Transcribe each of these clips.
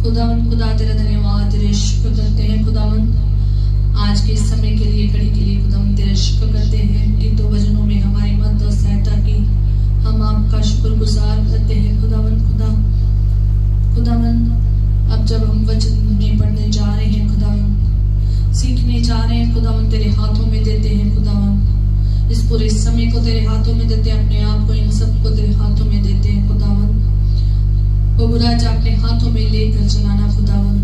खुदावन खुदा तेरा धन्यवाद तेरे शुक्र करते हैं खुदावन आज के इस समय के लिए घड़ी के लिए खुदावन तेरे शुक्र करते हैं गीतों भजनों में हमारी मदद और सहायता की हम आपका शुक्रगुजार करते हैं खुदावन खुदावन अब जब हम वचन में पढ़ने जा रहे हैं खुदावन सीखने जा रहे हैं खुदावन तेरे हाथों में देते हैं खुदावन इस पूरे समय को तेरे हाथों में देते हैं अपने आप को इन सबको तेरे हाथों में देते हैं खुदावन वो बुराज अपने हाथों में लेकर चलाना खुदावन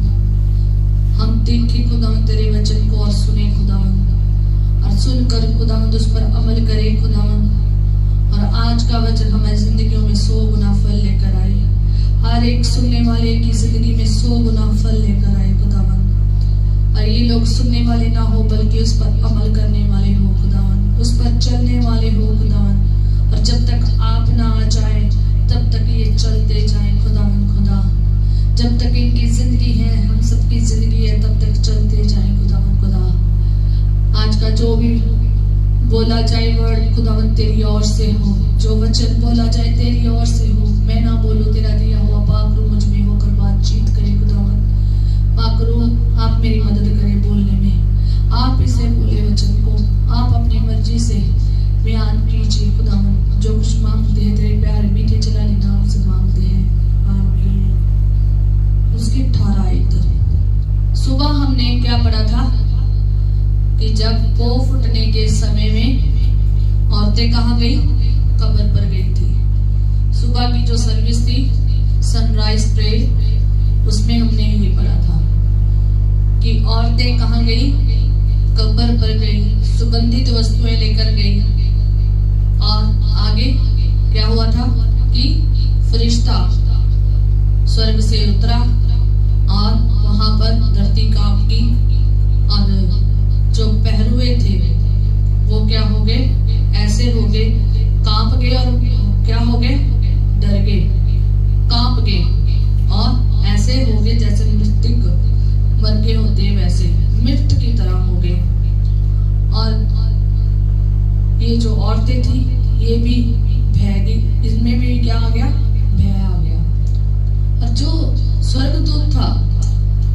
हम देखें खुदावन तेरे वचन को और सुने खुदावन और सुनकर खुदावन उस पर अमल करें खुदावन और आज का वचन हमारी जिंदगियों में 100 गुना फल लेकर आए हर एक सुनने वाले की जिंदगी में 100 गुना फल लेकर आए खुदावन और ये लोग सुनने वाले ना हो बल्कि उस पर अमल करने वाले हो खुदावन उस पर चलने वाले हो खुदावन और जब तक आप ना आ जाए तब तक ये चलते जाए खुदावन खुदा जब तक इनकी जिंदगी है हम सबकी जिंदगी है तब तक चलते जाए खुदावन खुदा आज का जो भी बोला जाए वर्ड खुदावन तेरी ओर से हो जो वचन बोला जाए तेरी ओर से हो मैं ना बोलूं तेरा दिया हुआ पाक रू मुझ में होकर बातचीत करे खुदावन पाक रू आप मेरी मदद करें बोलने में आप इसे बोले वचन को आप अपनी मर्जी से बयान कीजिए खुदावन जो कुछ मांगते हैं तेरे प्यारे मीठे जलाली नाम से मांगते हैं आमीन। उसकी 18 आयत सुबह हमने क्या पढ़ा था कि जब पो फुटने के समय में औरतें कहाँ गई कब्र पर गई थी सुबह की जो सर्विस थी सनराइज प्रेयर उसमें हमने ये पढ़ा था कि औरतें कहाँ गई कब्र पर गई सुगंधित वस्तुएं लेकर गई और आगे क्या हुआ था कि फरिश्ता स्वर्ग से उतरा और वहां पर धरती कांपी और जो पहरुए थे वो क्या हो गए ऐसे हो गए कांप गए और क्या हो गए डर गए कांप गए और ऐसे हो गए जैसे मृतक मर गए होते वैसे मृत की तरह हो गए और ये जो औरतें थी ये भी भय गई इसमें भी क्या आ गया भय आ गया और जो स्वर्गदूत था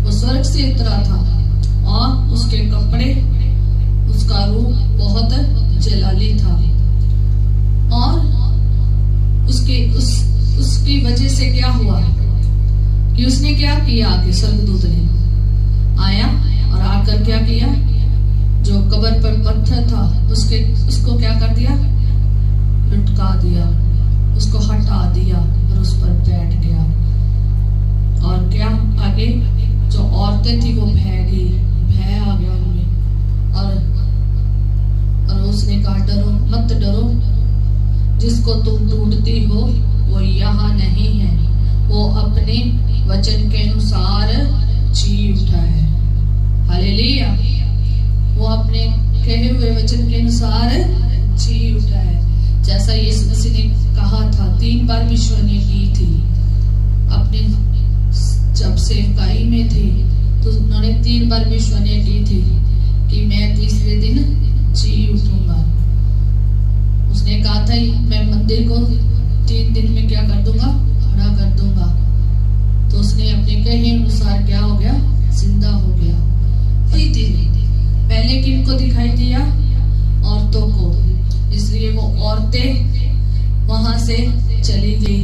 वो स्वर्ग से उतरा था और उसके कपड़े उसका रूप बहुत जलाली था और उसकी वजह से क्या हुआ कि उसने क्या किया आगे स्वर्गदूत ने आया और आकर क्या किया जो कब्र पर पत्थर था उसको क्या कर दिया लुटका दिया उसको हटा दिया और उस पर बैठ गया और क्या आगे जो औरतें थी वो भय आ गया उनमें और उसने कहा डरो मत डरो जिसको तुम ढूंढती हो वो यहाँ नहीं है वो अपने वचन के अनुसार जी उठा है हालेलुया वो अपने कहे हुए वचन के अनुसार जी उठा है जैसा यीशु मसीह ने कहा था 3 बार विश्वसनीय की थी अपने जब सेवकाई में थे तो उन्होंने 3 बार विश्वसनीय की थी कि मैं तीसरे दिन जी उठूंगा उसने कहा था मैं मंदिर को 3 दिन में क्या कर दूंगा खड़ा कर दूंगा तो उसने अपने कहे अनुसार क्या हो गया जिंदा हो गया पहले किनको दिखाई दिया औरतों को इसलिए वो औरतें वहां से चली गई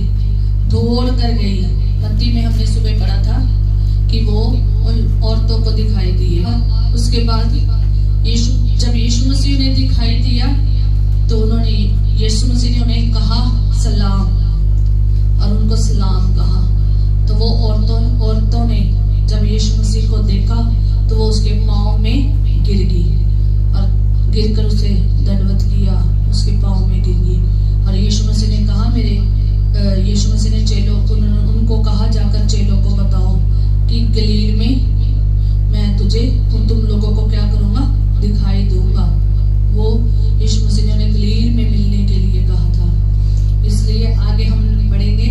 दौड़ कर गई मत्ती में हमने सुबह पढ़ा था कि वो उन औरतों को दिखाई दिया उसके बाद जब यीशु मसीह ने दिखाई दिया तो उन्होंने यीशु मसीह ने उन्हें कहा सलाम और उनको सलाम कहा तो वो औरतों ने जब यीशु मसीह को देखा तो वो उसके पांव में गिर गई और गिरकर उसे दंडवत किया उसके पांव में गिर गई और यीशु मसीह ने कहा यीशु मसीह ने चेलों उनको कहा जाकर चेलों को बताओ कि गलील में मैं तुम लोगों को क्या करूंगा दिखाई दूंगा वो यीशु मसीह ने उन्हें गलील में मिलने के लिए कहा था इसलिए आगे हम पढ़ेंगे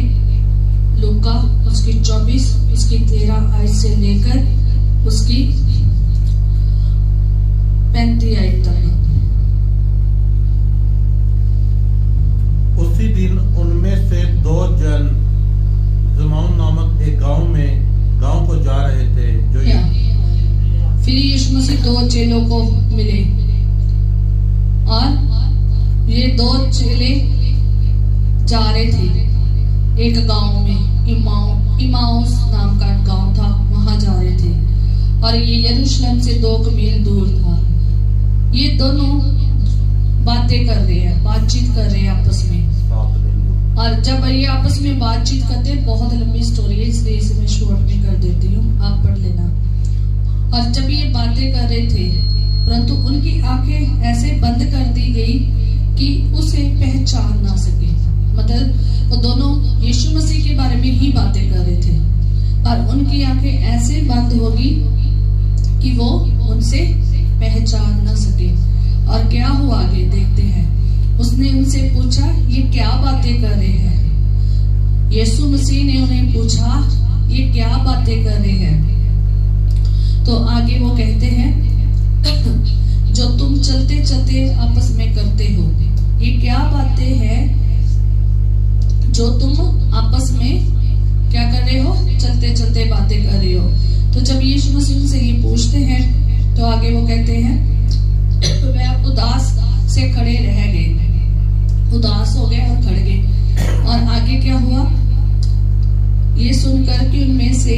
लूका उसकी 24 उसकी 13 आयत से लेकर उसकी 35 आयत तक उसी दिन उनमें से 2 जन जमाउन नामक एक गांव को दो चेलों को मिले और ये दो चेले जा रहे थे एक गांव में, इमाउस नाम का गांव था, वहां जा रहे थे और ये यरूशलेम से 2 मील दूर था। ये दोनों बातें कर रहे हैं, बातचीत कर रहे हैं आपस में। और जब ये आपस में बातचीत करते हैं, बहुत लंबी स्टोरी है इसलिए इसे मैं शॉर्ट में कर देती हूँ, आप पढ़ लेना। और जब ये बातें कर रहे थे, परंतु उनकी आंखें ऐसे बंद कर दी गई कि उसे पहचान ना सके। मतलब वो दोनों यीशु मसीह के बारे में ही बातें कर रहे थे और उनकी आंखें ऐसे बंद होगी कि वो उनसे पहचान ना सके। और क्या हुआ आगे देखते हैं। उसने उनसे पूछा, ये क्या बातें कर रहे हैं? यीशु मसीह ने उन्हें पूछा, ये क्या बातें कर रहे हैं? तो आगे वो कहते हैं, जो तुम चलते चलते आपस में करते हो। ये क्या बातें हैं जो तुम आपस में क्या कर रहे हो? चलते चलते बातें कर रहे हो। तो जब यीशु मसीह से ये पूछते हैं तो आगे वो कहते हैं, वह उदास से खड़े रह गए, उदास हो गए और खड़ गए। और आगे क्या हुआ, ये सुनकर कि उनमें से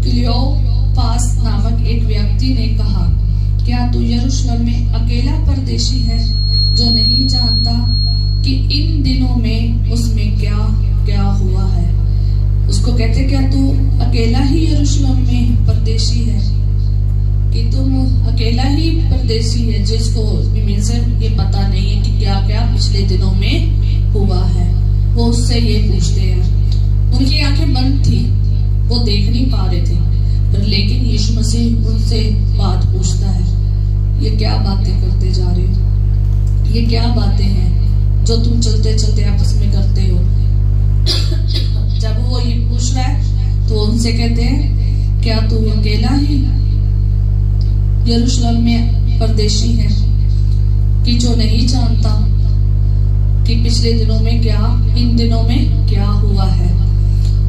क्लियोपास नामक एक व्यक्ति ने कहा, क्या तू यरूशलेम में अकेला परदेशी है जो नहीं जानता कि इन दिनों में उसमें क्या क्या हुआ है? उसको कहते, क्या तू अकेला ही यरूशलेम में परदेशी है? कि तुम अकेला ही परदेशी है जिसको ये पता नहीं है कि क्या क्या पिछले दिनों में हुआ है। वो उससे ये पूछते हैं। उनकी आंखें बंद थी, वो देख नहीं पा रहे थे, पर लेकिन यीशु मसीह उनसे बात पूछता है, ये क्या बातें करते जा रहे हो? ये क्या बातें हैं जो तुम चलते चलते आपस में करते हो? जब वो ये पूछ रहा है तो उनसे कहते हैं, क्या तू अकेला ही यरूशलेम में परदेशी है कि जो नहीं जानता कि पिछले दिनों में क्या, इन दिनों में क्या हुआ है?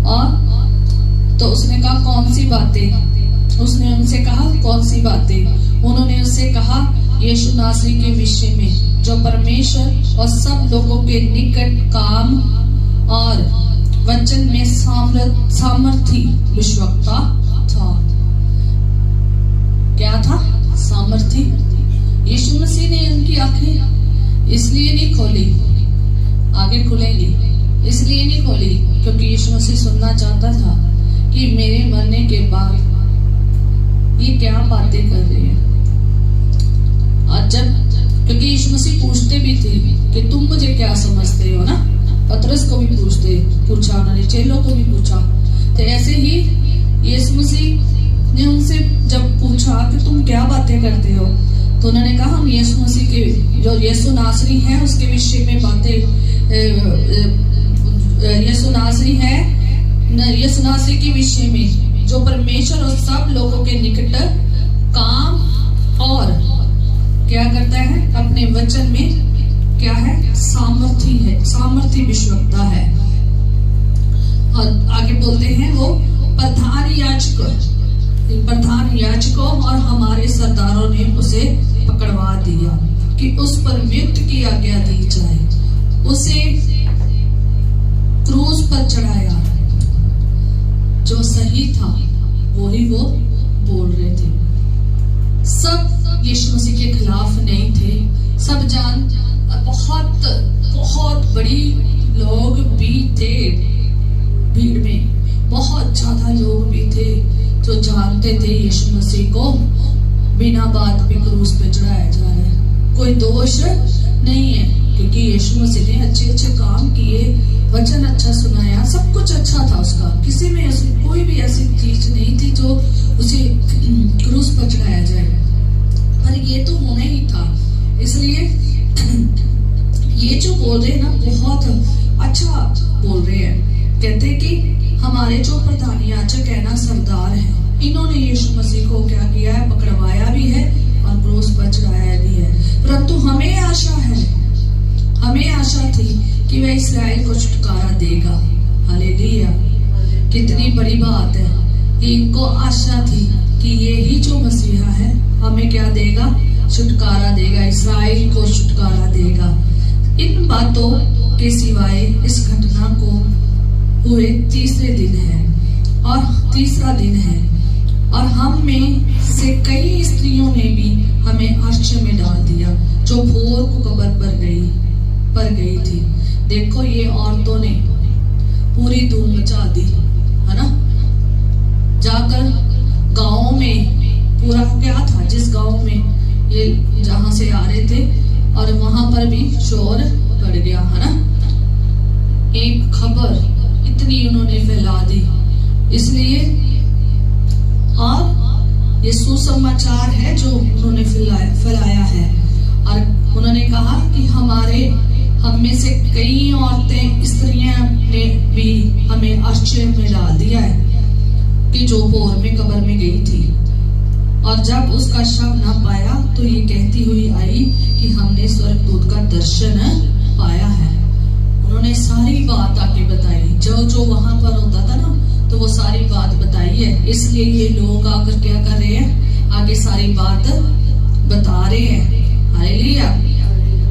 और तो उसने कहा, कौन सी बातें? उसने उनसे कहा, कौन सी बातें? उन्होंने उससे कहा, यीशु नासरी के विषय में, जो परमेश्वर और सब लोगों के निकट काम और वचन में सामर्थी विश्वक्ता था। क्या था? सामर्थी। यीशु मसीह ने उनकी आंखें इसलिए नहीं खोली, आगे खुलेंगी, इसलिए नहीं खोली क्योंकि यीशु मसीह सुनना चाहता था कि मेरे मरने के बाद ये क्या बातें कर रहे हैं। और जब, क्योंकि यीशु मसीह पूछते भी थे कि तुम मुझे क्या समझते हो ना, पतरस को भी पूछा उन्होंने, चेलों को भी पूछा। तो ऐसे ही यीशु मसीह ने उनसे जब पूछा कि तुम क्या बातें करते हो, तो उन्होंने कहा, हम यीशु मसीह के, जो यीशु नासरी है उसके विषय में बातें, यीशु नासरी है, यीशु नासरी के विषय में जो परमेश्वर और सब लोगों के निकट काम और क्या करता है, अपने वचन में क्या है, सामर्थी है, सामर्थी विश्वक्ता है। और आगे बोलते हैं, वो प्रधान याजकों और हमारे सरदारों ने उसे पकड़वा दिया कि उस पर मृत्यु की आज्ञा दी जाए। उसे क्रूस पर चढ़ाया। जो सही था वही वो बोल रहे थे। सब यीशु मसीह के खिलाफ नहीं थे। सब बहुत बहुत बड़ी लोग भी थे, भीड़ में बहुत ज्यादा लोग भी थे जो जानते थे यीशु मसीह को बिना बात पे क्रूस पे चढ़ाया जा रहा है। कोई दोष नहीं है क्योंकि यीशु मसीह ने अच्छे अच्छे काम किए, वचन अच्छा सुनाया, सब कुछ अच्छा था उसका। किसी में ऐसी कोई भी ऐसी चीज नहीं थी जो उसे क्रूस पर चढ़ाया जाए, पर ये तो होना ही था। इसलिए ये जो बोल रहे हैं ना, बहुत अच्छा बोल रहे हैं। कहते हैं कि हमारे जो प्रधान याजक है ना, सरदार है, इन्होंने यीशु मसीह को क्या किया है, पकड़वाया भी है और क्रूस पर चढ़ाया भी है। परंतु हमें आशा है, हमें आशा थी कि वह इस्राएल को छुटकारा देगा। हालेलुया, कितनी बड़ी बात है कि इनको आशा थी कि ये ही जो मसीहा है हमें क्या देगा, छुटकारा देगा, इस्राएल को छुटकारा देगा। इन बातों के सिवाय इस घटना को हुए तीसरे दिन है और तीसरा दिन है, और हम में से कई स्त्रियों ने भी हमें आश्चर्य में डाल दिया जो भोर को कब्र पर गई थी। देखो ये औरतों ने पूरी धूम मचा दी, है ना। जाकर गांव में पूरा क्या था, जिस गांव में ये जहां से आ रहे थे, और वहां पर भी शोर पड़ गया, है ना। एक खबर इतनी उन्होंने फैला दी, इसलिए और ये सुसमाचार है जो उन्होंने फैलाया है। और उन्होंने कहा कि हम में से कई औरतें, स्त्रियां ने भी हमें आश्चर्य में डाल दिया है कि जो भोर में कब्र में गई थी, और जब उसका शव न पाया तो ये कहती हुई आई कि हमने स्वर्गदूत का दर्शन पाया है। उन्होंने सारी बात आके बताई, जो वहां पर होता था ना, तो वो सारी बात बताई है। इसलिए ये लोग आकर क्या कर रहे हैं, आगे सारी बात बता रहे हैं। हालेलुया।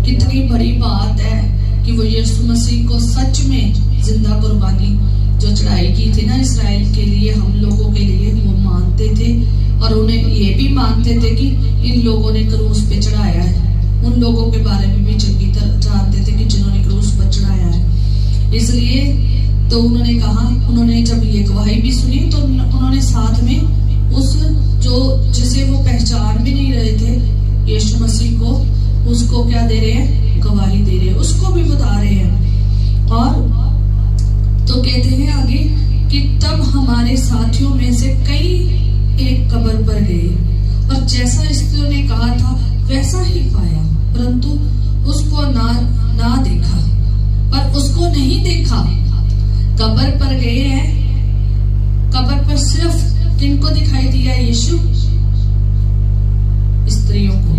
कितनी बड़ी बात है कि वो यीशु मसीह को सच में जिंदा कुर्बानी जो चढ़ाई की थी ना इस्राएल के लिए, हम लोगों के लिए, वो मानते थे। और उन्हें ये भी मानते थे कि इन लोगों ने क्रूस पे चढ़ाया है। उन लोगों के बारे में भी चंगी तरह जानते थे कि जिन्होंने क्रूस पर चढ़ाया है। इसलिए तो उन्होंने कहा, उन्होंने जब ये गवाही भी सुनी तो उन्होंने साथ में उस जिसे वो पहचान भी नहीं रहे थे, यीशु मसीह को, उसको क्या दे रहे हैं, गवाही दे रहे हैं, उसको भी बता रहे हैं। और तो कहते हैं आगे कि तब हमारे साथियों में से कई एक कब्र पर गए, और जैसा स्त्रियों ने कहा था वैसा ही पाया, परंतु उसको ना देखा, पर उसको नहीं देखा। कब्र पर गए हैं, कब्र पर सिर्फ किनको दिखाई दिया, यीशु, स्त्रियों को।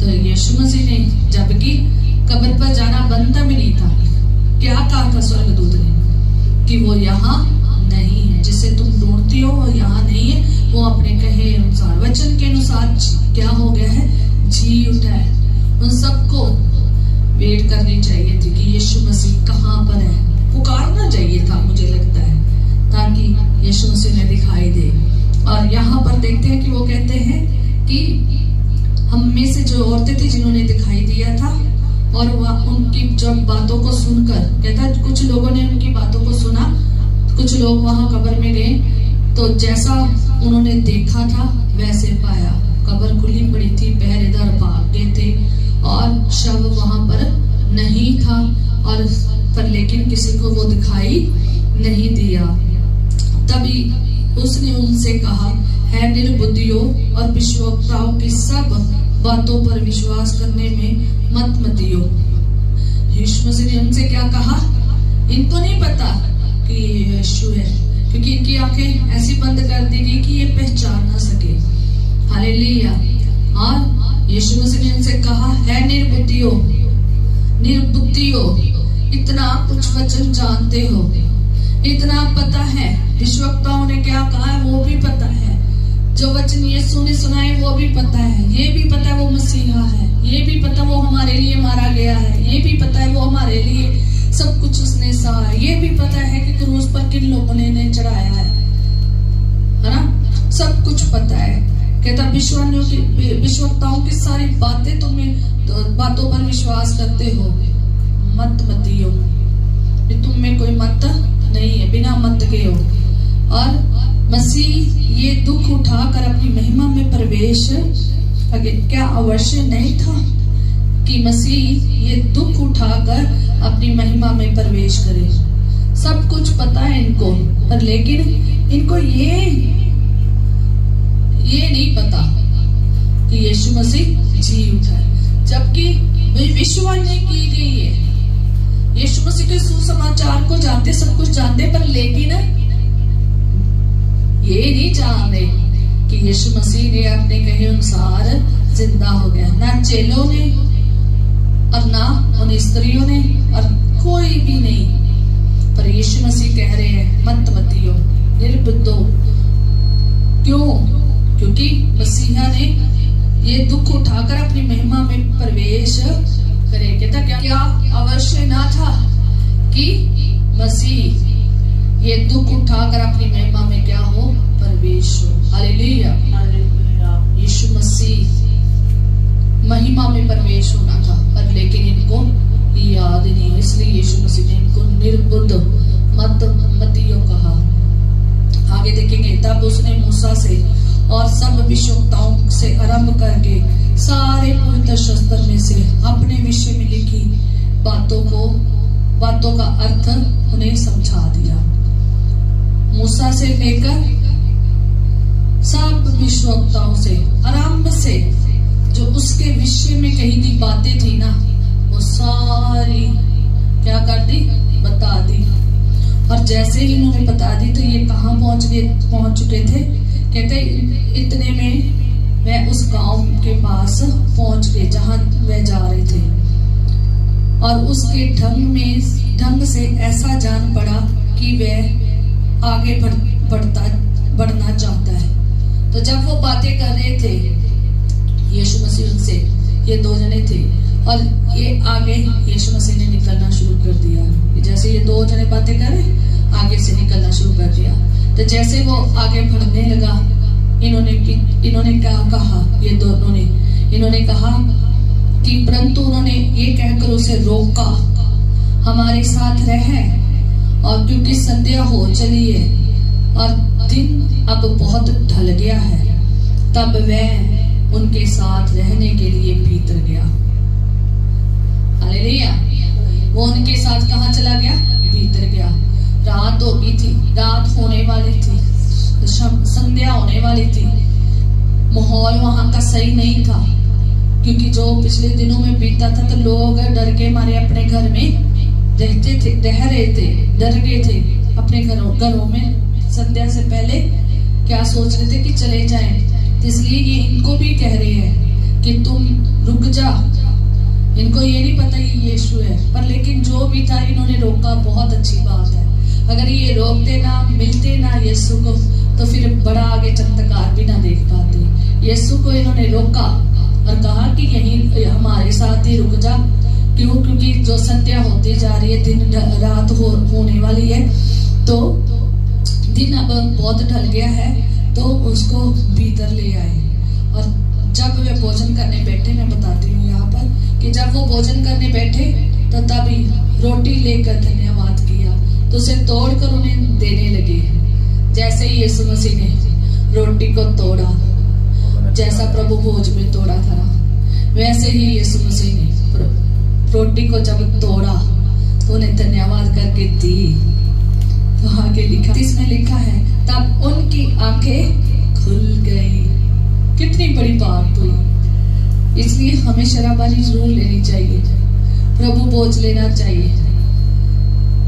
तो यीशु मसीह ने, जबकि कब्र पर जाना बनता भी नहीं था, क्या कहा था स्वर्गदूत ने कि वो यहाँ नहीं है, जिसे तुम ढूंढती हो वो यहाँ नहीं है। वो अपने कहे अनुसार, वचन के अनुसार क्या हो गया है, जी उठा है। उन सबको वेट करनी चाहिए थी कि यीशु मसीह कहाँ पर है, पुकारना चाहिए था, मुझे लगता है, ताकि यीशु मसीह ने दिखाई दे। और यहाँ पर देखते हैं कि वो कहते हैं कि हम में से जो औरतें थी जिन्होंने दिखाई दिया था, और वह उनकी जब बातों को सुनकर, कहता है कुछ लोगों ने उनकी बातों को सुना, कुछ लोग वहां कब्र में गए, तो जैसा उन्होंने देखा था वैसे पाया। कब्र खुली पड़ी थी, पहरेदार भाग गए थे, और शव वहां पर नहीं था, और पर लेकिन किसी को वो दिखाई नहीं दिया। तभी उसने उनसे कहा, है निर्बुद्धियों और विश्वासघातों की सब बातों पर विश्वास करने में मत दियो। यीशु मसीह ने उनसे क्या कहा, इनको नहीं पता कि ये यीशु है, क्योंकि इनकी आंखें ऐसी बंद कर दी गई कि ये पहचान ना सके। हालेलुया। और यीशु मसीह ने उनसे कहा, है निर्बुद्धियों, इतना कुछ वचन जानते हो, इतना पता है, विश्ववक्ताओं ने क्या कहा है वो भी पता है, जो वचन यीशु ने सुनाए वो भी पता है, ये भी पता है वो मसीहा है, ये भी पता वो हमारे लिए मारा गया है, ये भी पता है वो हमारे लिए सब कुछ उसने सहा है, ये भी पता है कि क्रूस पर किन लोगों ने चढ़ाया है ना, सब कुछ पता है। कहता विश्ववक्ताओं की सारी बातें बातों पर विश्वास करते हो, मत दियो, तुम में कोई मत नहीं है, बिना मत के हो। और मसीह ये दुख उठाकर अपनी महिमा में प्रवेश, क्या अवश्य नहीं था कि मसीह ये दुख उठाकर अपनी महिमा में प्रवेश करे? सब कुछ पता है इनको, पर लेकिन इनको ये नहीं पता कि यीशु मसीह जी उठा है, जबकि विश्ववाणी की गई है। यीशु मसीह के सुसमाचार को जानते, सब कुछ जानते, पर लेकिन ये नहीं जानते कि यीशु मसीह ने अपने कहे अनुसार जिंदा हो गया। ना चेलों ने और ना उन स्त्रियों ने और कोई भी नहीं, पर यीशु मसीह कह रहे हैं मत दियो, निर्बुद्धो। क्यों? क्योंकि मसीहा ने ये दुख उठाकर अपनी महिमा में प्रवेश करे। कहता क्या अवश्य ना था कि मसीह ये दुख उठाकर अपनी महिमा में क्या हो, प्रवेश हो। हालेलुया। यीशु मसीह महिमा में प्रवेश होना था, पर लेकिन इनको याद नहीं, इसलिए यीशु मसीह ने इनको निर्बुद्ध मतियों कहा। आगे देखेंगे, तब उसने मूसा से और सब भविष्यवक्ताओं से आरंभ करके सारे पवित्र शास्त्र में से अपने विषय में लिखी बातों का अर्थ उन्हें समझा दिया। मूसा से लेकर सब भविष्यवक्ताओं से आरंभ से जो उसके विषय में कही दी बातें थी ना, वो सारी क्या कर दी, बता दी। और जैसे ही इन्होंने बता दी तो ये कहाँ पहुंच चुके थे। कहते इतने में वह उस गांव के पास पहुंच गए जहां वह जा रहे थे, और उसके ढंग से ऐसा जान पड़ा कि वह आगे बढ़ना चाहता है। तो जब वो बातें कर रहे थे, यीशु मसीह उनसे, ये दो जने थे, और ये आगे यीशु मसीह ने निकलना शुरू कर दिया। जैसे ये दो जने बातें कर रहे, आगे से निकलना शुरू कर दिया। तो जैसे वो आगे बढ़ने लगा, इन्होंने क्या कहा, ये दोनों ने, इन्होंने कहा कि परंतु उन्होंने ये कहकर उसे रोका, हमारे साथ रह, और क्योंकि संध्या हो चली है और दिन अब बहुत ढल गया है। तब वह उनके साथ रहने के लिए भीतर गया। हालेलुया। वो उनके साथ कहाँ चला गया, भीतर गया। रात हो गई थी, रात होने वाली थी, संध्या होने वाली थी। माहौल वहां का सही नहीं था, क्योंकि जो पिछले दिनों में बीता था तो लोग डर के मारे अपने घर में रहते थे, रह रहे थे, डर गए थे अपने घरों में। संध्या से पहले क्या सोच रहे थे कि चले जाएं। इसलिए ये इनको भी कह रहे हैं कि तुम रुक जा। इनको ये नहीं पता ये यीशु है, पर लेकिन जो भी था इन्होंने रोका। बहुत अच्छी बात है। अगर ये रोकते ना, मिलते ना यीशु को, तो फिर बड़ा आगे चमत्कार भी ना देख पाते। यीशु को इन्होंने रोका और कहा कि यहीं हमारे साथ ही रुक जा। क्यों? क्योंकि जो संध्या होती जा रही है, दिन रात होने वाली है, तो दिन अब बहुत ढल गया है, तो उसको भीतर ले आए। और जब वे भोजन करने बैठे, मैं बताती हूँ यहाँ पर कि जब वो भोजन करने बैठे तो तभी रोटी लेकर धन्यवाद किया, तो उसे तोड़कर उन्हें देने लगे। जैसे ही यीशु मसीह ने रोटी को तोड़ा, जैसा प्रभु भोज में तोड़ा था, वैसे ही यीशु मसीह ने रोटी को जब तोड़ा तो उन्हें धन्यवाद करके दी। तो आगे लिखा, इसमें लिखा है, तब उनकी आंखें खुल गई। कितनी बड़ी बात हुई। इसलिए हमें शराबानी जरूर लेनी चाहिए, प्रभु भोज लेना चाहिए।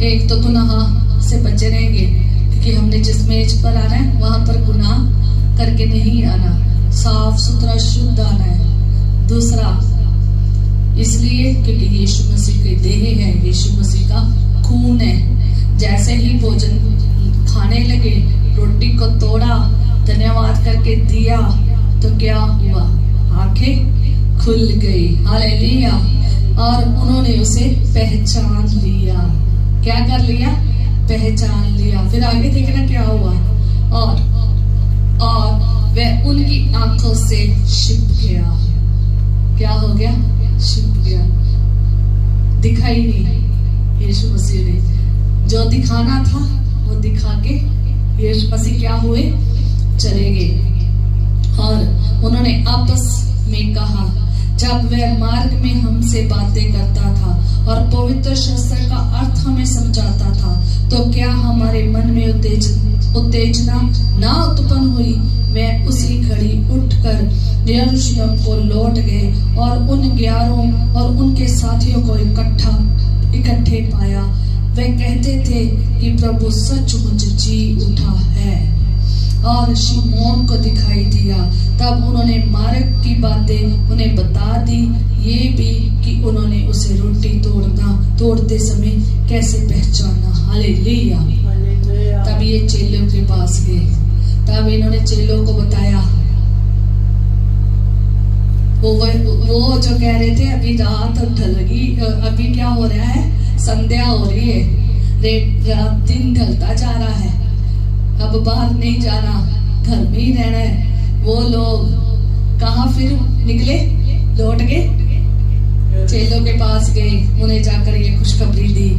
एक तो गुनाह से बचे रहेंगे, क्योंकि हमने जिस मेज पर आना है वहां पर गुनाह करके नहीं आना, साफ सुथरा शुद्ध आना है। दूसरा इसलिए क्योंकि यीशु मसीह के देह है, यीशु मसीह का खून है। जैसे ही भोजन खाने लगे, रोटी को तोड़ा, धन्यवाद करके दिया, तो क्या हुआ, आंखें खुल गई। हालेलुया। और उन्होंने उसे पहचान लिया। क्या कर लिया, पहचान लिया। फिर आगे देखना क्या हुआ, और वह उनकी आंखों से छिप गया। क्या हो गया, छिप गया, दिखाई नहीं। यीशु मसीह ने जो दिखाना था वो दिखा के यीशु मसीह क्या हुए, चले गए। और उन्होंने आपस में कहा, जब वह मार्ग में हमसे बातें करता था और पवित्र शास्त्र का अर्थ हमें समझाता था, तो क्या हमारे मन में उत्तेजना ना उत्पन्न हुई। वह उसी घड़ी उठकर यरूशलेम को लौट गए और उन 11 और उनके साथियों को इकट्ठे पाया। वे कहते थे कि प्रभु सचमुच जी उठा है और शिमोन को दिखाई दिया। तब उन्होंने मार्ग की बातें उन्हें बता दी, ये भी कि उन्होंने उसे रोटी तोड़ते समय कैसे पहचाना। हालेलुया। तब ये चेलों के पास गए, तब इन्होंने चेलों को बताया वो जो कह रहे थे अभी रात ढल गई, अभी क्या हो रहा है, संध्या हो रही है, रात दिन ढलता जा रहा है, अब बाहर नहीं जाना, घर में ही रहना है। वो लोग कहाँ फिर निकले, लौट गए, चेलों के पास गए, उन्हें जाकर ये खुशखबरी दी